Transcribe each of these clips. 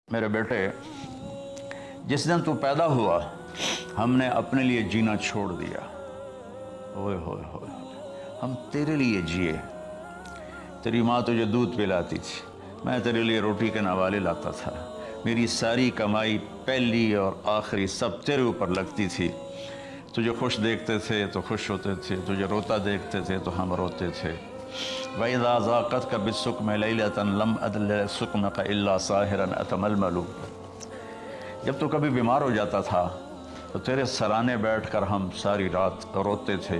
میرے بیٹے، جس دن تو پیدا ہوا ہم نے اپنے لیے جینا چھوڑ دیا۔ ہوئے ہوئے ہوئے ہم تیرے لیے جیے۔ تیری ماں تجھے دودھ پلاتی تھی، میں تیرے لیے روٹی کے نوالے لاتا تھا، میری ساری کمائی پہلی اور آخری سب تیرے اوپر لگتی تھی۔ تجھے خوش دیکھتے تھے تو خوش ہوتے تھے، تجھے روتا دیکھتے تھے تو ہم روتے تھے۔ وَإِذَا ذَاقَتْكَ بِالسُّقْمِ لَيْلَةً لَمْ أَدْلِ سُقْمَكَ إِلَّا سَاهِرًا أَتَمَلْمَلُ۔ جب تو کبھی بیمار ہو جاتا تھا تو تیرے سرانے بیٹھ کر ہم ساری رات روتے تھے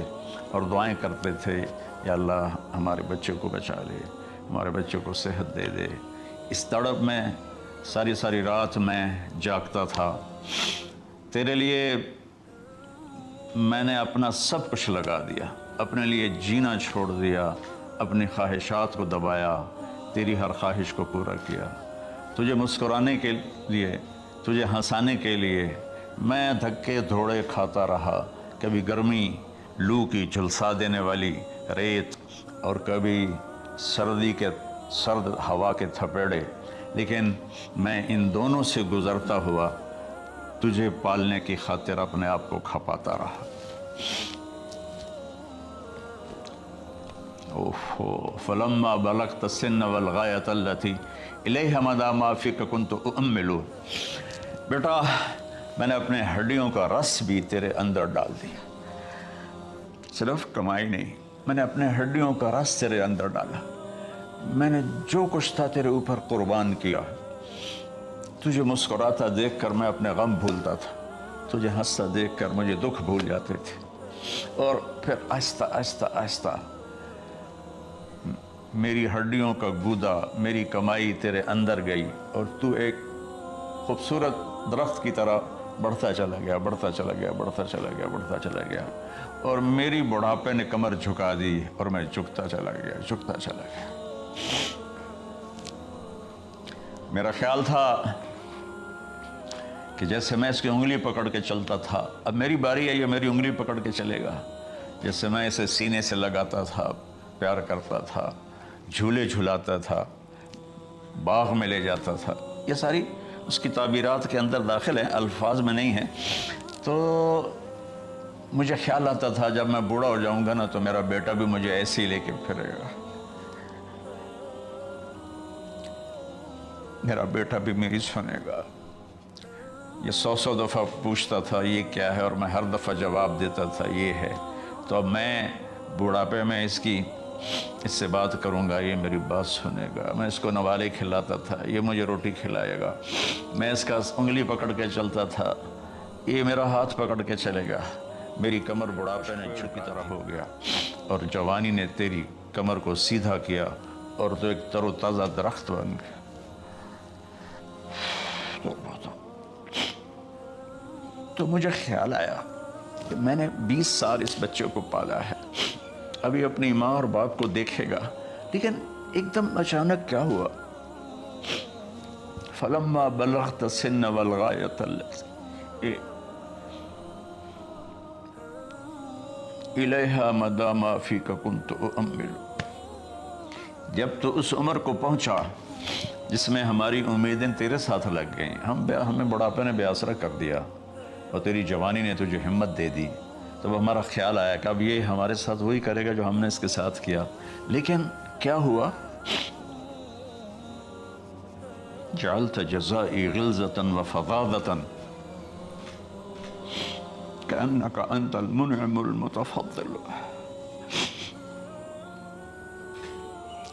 اور دعائیں کرتے تھے، یا اللہ ہمارے بچے کو بچا لے، ہمارے بچے کو صحت دے دے۔ اس تڑپ میں ساری رات میں جاگتا تھا۔ تیرے لیے میں نے اپنا سب کچھ لگا دیا، اپنے لیے جینا چھوڑ دیا، اپنی خواہشات کو دبایا، تیری ہر خواہش کو پورا کیا۔ تجھے مسکرانے کے لیے، تجھے ہنسانے کے لیے میں دھکے دھوڑے کھاتا رہا، کبھی گرمی لو کی جھلسا دینے والی ریت اور کبھی سردی کے سرد ہوا کے تھپیڑے، لیکن میں ان دونوں سے گزرتا ہوا تجھے پالنے کی خاطر اپنے آپ کو کھپاتا رہا۔ فلما بلغت السن والغایۃ التی الیہ مدی ما فیک کنت اؤمل۔ بیٹا، میں نے اپنے ہڈیوں کا رس بھی تیرے اندر ڈال دیا، صرف کمائی نہیں، میں نے اپنے ہڈیوں کا رس تیرے اندر ڈالا۔ میں نے جو کچھ تھا تیرے اوپر قربان کیا۔ تجھے مسکراتا دیکھ کر میں اپنے غم بھولتا تھا، تجھے ہنستا دیکھ کر مجھے دکھ بھول جاتے تھے، اور پھر آہستہ آہستہ آہستہ میری ہڈیوں کا گودا، میری کمائی تیرے اندر گئی، اور تو ایک خوبصورت درخت کی طرح بڑھتا چلا گیا، بڑھتا چلا گیا، بڑھتا چلا گیا، بڑھتا چلا گیا، اور میری بڑھاپے نے کمر جھکا دی اور میں جھکتا چلا گیا، جھکتا چلا گیا۔ میرا خیال تھا کہ جیسے میں اس کی انگلی پکڑ کے چلتا تھا، اب میری باری ہے، یہ میری انگلی پکڑ کے چلے گا۔ جیسے میں اسے سینے سے لگاتا تھا، پیار کرتا تھا، جھولے جھلاتا تھا، باغ میں لے جاتا تھا، یہ ساری اس کی تعبیرات کے اندر داخل ہیں، الفاظ میں نہیں ہیں۔ تو مجھے خیال آتا تھا جب میں بوڑھا ہو جاؤں گا نا تو میرا بیٹا بھی مجھے ایسے ہی لے کے پھرے گا، میرا بیٹا بھی میری سنے گا۔ یہ 100 دفعہ پوچھتا تھا یہ کیا ہے، اور میں ہر دفعہ جواب دیتا تھا یہ ہے۔ تو اب میں بوڑھاپے میں اس سے بات کروں گا، یہ میری بات سنے گا۔ میں اس کو نوالے کھلاتا تھا، یہ مجھے روٹی کھلائے گا۔ میں اس کا انگلی پکڑ کے چلتا تھا، یہ میرا ہاتھ پکڑ کے چلے گا۔ میری کمر بڑھاپے نے جھک کی طرح ہو گیا، اور جوانی نے تیری کمر کو سیدھا کیا، اور تو ایک تر و تازہ درخت بن گیا۔ تو مجھے خیال آیا کہ میں نے 20 سال اس بچے کو پالا ہے، ابھی اپنی ماں اور باپ کو دیکھے گا، لیکن ایک دم اچانک کیا ہوا؟ فلما بلغت السن والغایۃ التی الیہ مدی ما فیک کنت اؤمل۔ جب تو اس عمر کو پہنچا جس میں ہماری امیدیں تیرے ساتھ لگ گئیں، ہمیں بڑھاپے نے بے آسرا کر دیا، اور تیری جوانی نے تجھے ہمت دے دی، تب ہمارا خیال آیا کہ اب یہ ہمارے ساتھ وہی کرے گا جو ہم نے اس کے ساتھ کیا۔ لیکن کیا ہوا؟ جعلت جزائی غلظۃ وفظاظۃ کأنک انت المنعم المتفضل۔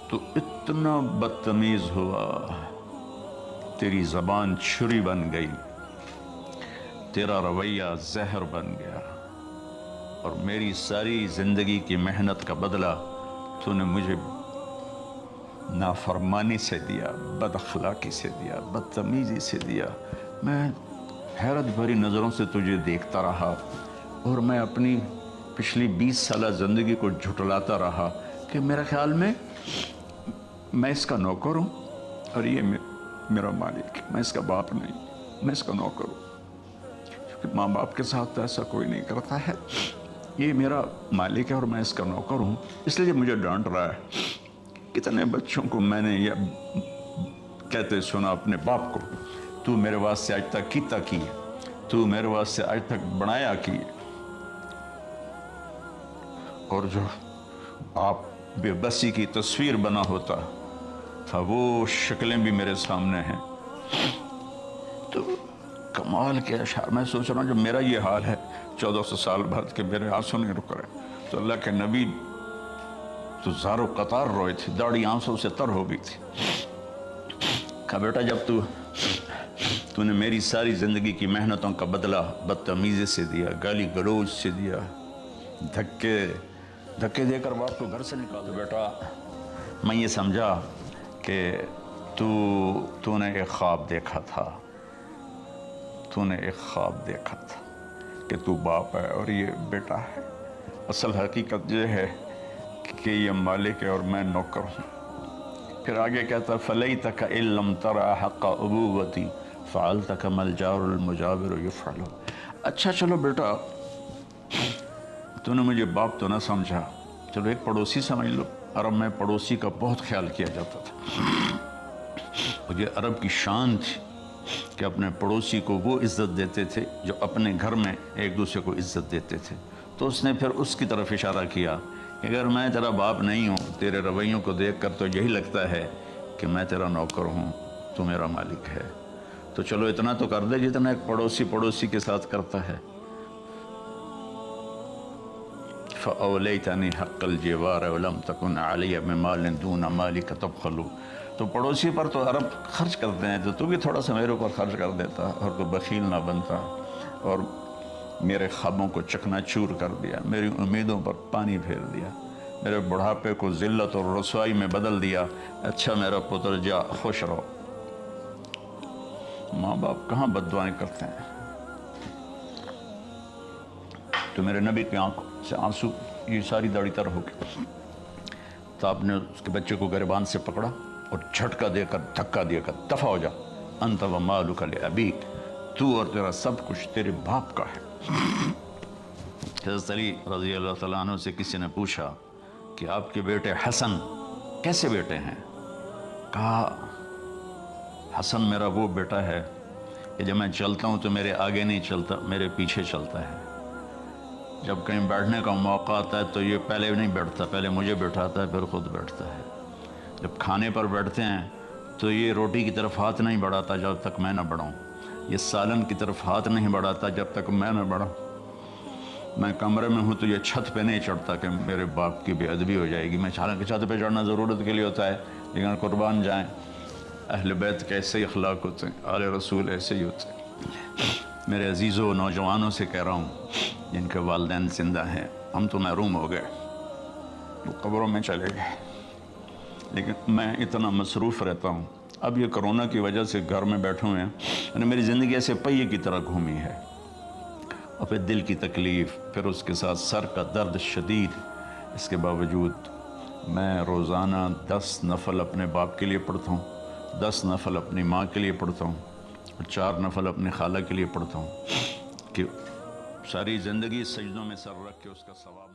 تو اتنا بدتمیز ہوا، تیری زبان چھری بن گئی، تیرا رویہ زہر بن گیا، اور میری ساری زندگی کی محنت کا بدلہ تو نے مجھے نافرمانی سے دیا، بد اخلاقی سے دیا، بدتمیزی سے دیا۔ میں حیرت بھری نظروں سے تجھے دیکھتا رہا، اور میں اپنی پچھلی 20 سالہ زندگی کو جھٹلاتا رہا کہ میرے خیال میں میں اس کا نوکر ہوں، اور یہ میرا مالک، میں اس کا باپ نہیں، میں اس کا نوکر ہوں، کیونکہ ماں باپ کے ساتھ ایسا کوئی نہیں کرتا ہے، یہ میرا مالک ہے اور میں اس کا نوکر ہوں، اس لیے مجھے ڈانٹ رہا ہے۔ کتنے بچوں کو میں نے یہ کہتے سنا اپنے باپ کو تو میرے واسطے اج تک کیتا کی ہے، تو میرے واسطے اج تک بنایا کی ہے، اور جو آپ بے بسی کی تصویر بنا ہوتا تھا وہ شکلیں بھی میرے سامنے ہیں۔ تو کمال کے اشعار، میں سوچ رہا ہوں جو میرا یہ حال ہے 1400 سال بعد کہ میرے آنسوں نہیں رک رہے، تو اللہ کے نبی تو زارو قطار روئے تھے، داڑھی آنسوں سے تر ہو گئی تھی۔ کہا بیٹا جب تو نے میری ساری زندگی کی محنتوں کا بدلہ بدتمیزی سے دیا، گالی گلوچ سے دیا، دھکے دے کر باپ کو گھر سے نکال دو، بیٹا میں یہ سمجھا کہ تو نے ایک خواب دیکھا تھا، تو نے ایک خواب دیکھا تھا کہ تو باپ ہے اور یہ بیٹا ہے۔ اصل حقیقت یہ ہے کہ یہ مالک ہے اور میں نوکر ہوں۔ پھر آگے کہتا فَلَيْتَكَ إِن لَمْ تَرَ حَقَّ أُبُوَّتِي فَعَلْتَكَ مَا الْجَارُ الْمُجَاوِرُ يَفْعَلُ۔ اچھا چلو بیٹا تو نے مجھے باپ تو نہ سمجھا، چلو ایک پڑوسی سمجھ لو۔ عرب میں پڑوسی کا بہت خیال کیا جاتا تھا، اور یہ عرب کی شان تھی کہ اپنے پڑوسی کو وہ عزت دیتے تھے جو اپنے گھر میں ایک دوسرے کو عزت دیتے تھے۔ تو اس نے پھر اس کی طرف اشارہ کیا کہ اگر میں تیرا باپ نہیں ہوں، تیرے رویوں کو دیکھ کر تو یہی لگتا ہے کہ میں تیرا نوکر ہوں، تو میرا مالک ہے، تو چلو اتنا تو کر دے جتنا ایک پڑوسی کے ساتھ کرتا ہے۔ فَأَوْلَيْتَنِي حَقَّ الْجِوَارِ وَلَمْ تَكُنْ عَلَيَّ بِمَالٍ دُونَ مَالِكَ تَبْخَلُ۔ تو پڑوسی پر تو عرب خرچ کرتے ہیں، تو بھی تھوڑا سا میرے اوپر خرچ کر دیتا اور تو بخیل نہ بنتا، اور میرے خوابوں کو چکنا چور کر دیا، میری امیدوں پر پانی پھیر دیا، میرے بڑھاپے کو ذلت اور رسوائی میں بدل دیا۔ اچھا میرا پتر جا خوش رہو۔ ماں باپ کہاں بد دعائیں کرتے ہیں؟ تو میرے نبی کی آنکھوں سے آنسو، یہ ساری داڑھی تر ہو گئی، تو آپ نے اس کے بچے کو گریبان سے پکڑا اور جھٹکا دے کر دھکا دے کر دفع ہو جا، انت و مالک لابیک، تو اور تیرا سب کچھ تیرے باپ کا ہے۔ حضرت علی رضی اللہ تعالیٰ عنہ سے کسی نے پوچھا کہ آپ کے بیٹے حسن کیسے بیٹے ہیں؟ کہا حسن میرا وہ بیٹا ہے کہ جب میں چلتا ہوں تو میرے آگے نہیں چلتا، میرے پیچھے چلتا ہے۔ جب کہیں بیٹھنے کا موقع آتا ہے تو یہ پہلے نہیں بیٹھتا، پہلے مجھے بیٹھاتا ہے پھر خود بیٹھتا ہے۔ جب کھانے پر بیٹھتے ہیں تو یہ روٹی کی طرف ہاتھ نہیں بڑھاتا جب تک میں نہ بڑھاؤں، یہ سالن کی طرف ہاتھ نہیں بڑھاتا جب تک میں نہ بڑھاؤں۔ میں کمرے میں ہوں تو یہ چھت پہ نہیں چڑھتا کہ میرے باپ کی بے ادبی ہو جائے گی۔ میں حالانکہ چھت پہ چڑھنا ضرورت کے لیے ہوتا ہے، لیکن قربان جائیں اہل بیت کے ایسے ہی اخلاق ہوتے ہیں، آل رسول ایسے ہی ہوتے ہیں۔ میرے عزیزوں نوجوانوں سے کہہ رہا ہوں جن کے والدین زندہ ہیں، ہم تو محروم ہو گئے، وہ قبروں میں چلے گئے، لیکن میں اتنا مصروف رہتا ہوں۔ اب یہ کرونا کی وجہ سے گھر میں بیٹھے ہوئے ہیں، یعنی میری زندگی ایسے پہیے کی طرح گھومی ہے، اور پھر دل کی تکلیف، پھر اس کے ساتھ سر کا درد شدید۔ اس کے باوجود میں روزانہ 10 نفل اپنے باپ کے لیے پڑھتا ہوں، 10 نفل اپنی ماں کے لیے پڑھتا ہوں، اور 4 نفل اپنی خالہ کے لیے پڑھتا ہوں کہ ساری زندگی سجدوں میں سر رکھ کے اس کا ثواب